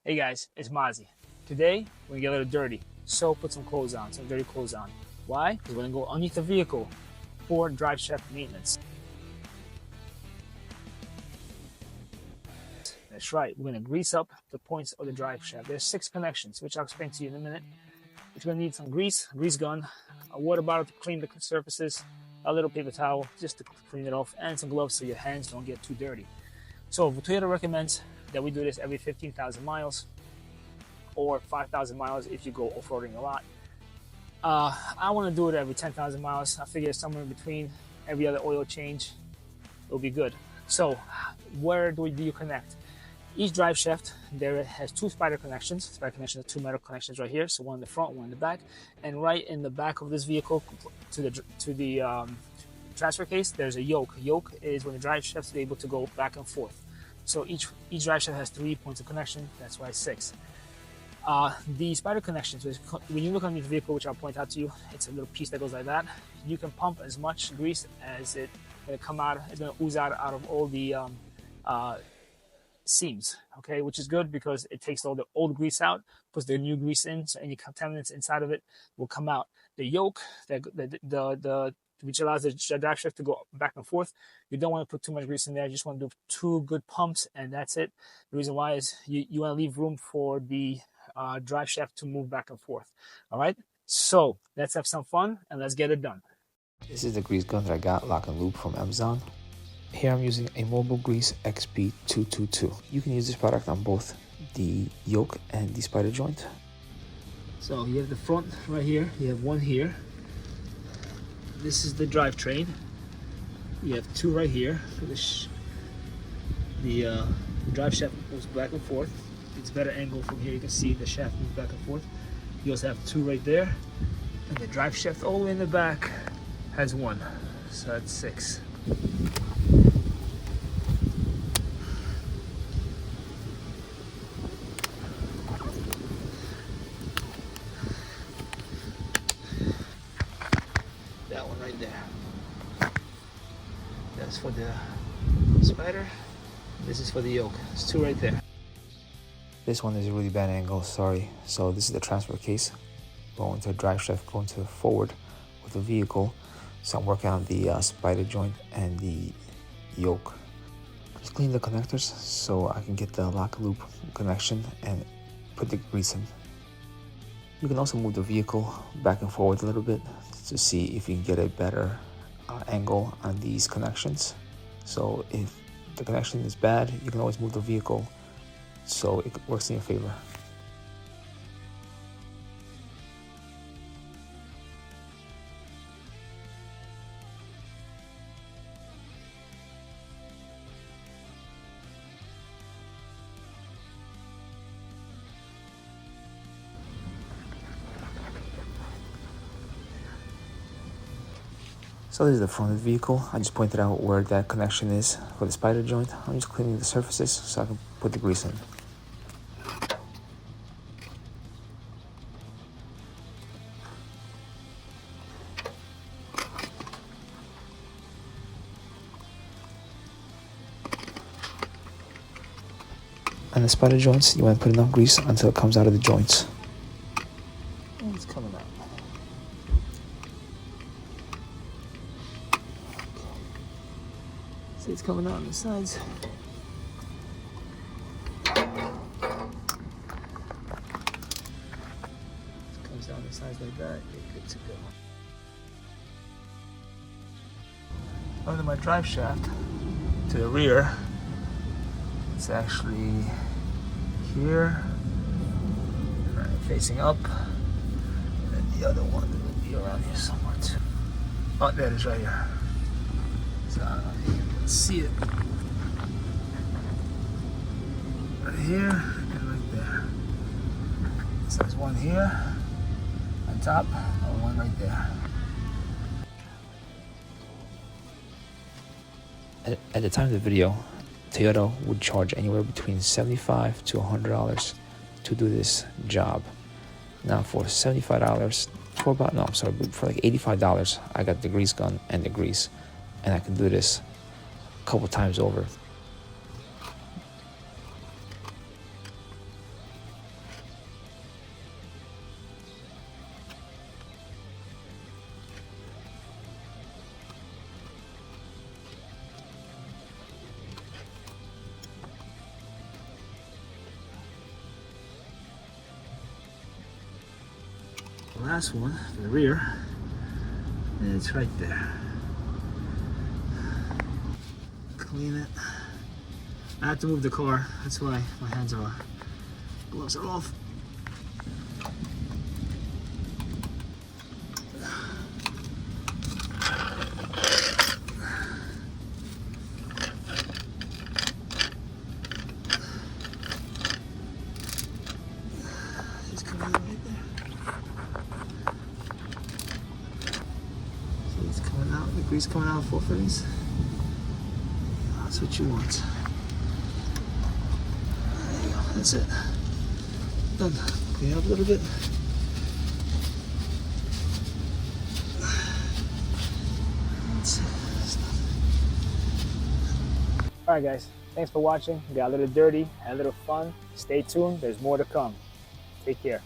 Hey guys, it's Mozzy. Today, we're gonna get a little dirty. So put some clothes on, some dirty clothes on. Why? Because we're gonna go underneath the vehicle for drive shaft maintenance. That's right, we're gonna grease up the points of the drive shaft. There's 6 connections, which I'll explain to you in a minute. You're gonna need some grease, grease gun, a water bottle to clean the surfaces, a little paper towel just to clean it off, and some gloves so your hands don't get too dirty. So Toyota recommends that we do this every 15,000 miles or 5,000 miles if you go off-roading a lot. I want to do it every 10,000 miles. I figure somewhere in between every other oil change, it'll be good. So where do you connect? Each drive shaft, there has 2 spider connections. Spider connections are 2 metal connections right here. So one in the front, one in the back. And right in the back of this vehicle to the transfer case, there's a yoke. Yoke is when the drive shaft is able to go back and forth. So each drive shaft has 3 points of connection. That's why 6. The spider connections, when you look on the vehicle, which I'll point out to you, it's a little piece that goes like that. You can pump as much grease as it's going to ooze out of all the seams, okay, which is good because it takes all the old grease out, puts the new grease in, so any contaminants inside of it will come out. The yoke, which allows the drive shaft to go back and forth, you don't want to put too much grease in there. You just want to do 2 good pumps, and that's it. The reason why is you want to leave room for the drive shaft to move back and forth. All right, so let's have some fun and let's get it done. This is the grease gun that I got LockNLube from Amazon. Here I'm using a Mobile Grease XHP222. You can use this product on both the yoke and the spider joint. So you have the front right here, you have one here. This is the drivetrain. You have 2 right here. For the drive shaft moves back and forth. It's better angle from here. You can see the shaft moves back and forth. You also have 2 right there. And the drive shaft all the way in the back has 1. So that's 6. That one right there. That's for the spider. This is for the yoke. It's 2 right there. This one is a really bad angle, sorry. So this is the transfer case going to the drive shaft, going to the forward with the vehicle. So I'm working on the spider joint and the yoke. Just clean the connectors so I can get the LockNLube connection and put the grease in. You can also move the vehicle back and forward a little bit to see if you can get a better angle on these connections. So if the connection is bad, you can always move the vehicle so it works in your favor. So this is the front of the vehicle. I just pointed out where that connection is for the spider joint. I'm just cleaning the surfaces so I can put the grease in. And the spider joints, you want to put enough grease until it comes out of the joints. It's coming out. See, it's coming out on the sides. It comes down the sides like that, you're good to go. Under my drive shaft to the rear, it's actually here, right, facing up, and the other one will be around here somewhere too. Oh, there it is right here. So I don't know if you can see it. Right here and right there. So there's one here on top and one right there. At the time of the video, Toyota would charge anywhere between $75 to $100 to do this job. Now for $75, for like $85, I got the grease gun and the grease, and I can do this a couple times over. last one for the rear, and it's right there. Clean it. I have to move the car, that's why my hands are, gloves are off. It's coming out right there. See, it's coming out, the grease coming out of 430s. That's what you want. There you go, that's it. Done. Clean it up a little bit. That's it. Alright guys, thanks for watching. We got a little dirty, had a little fun. Stay tuned, there's more to come. Take care.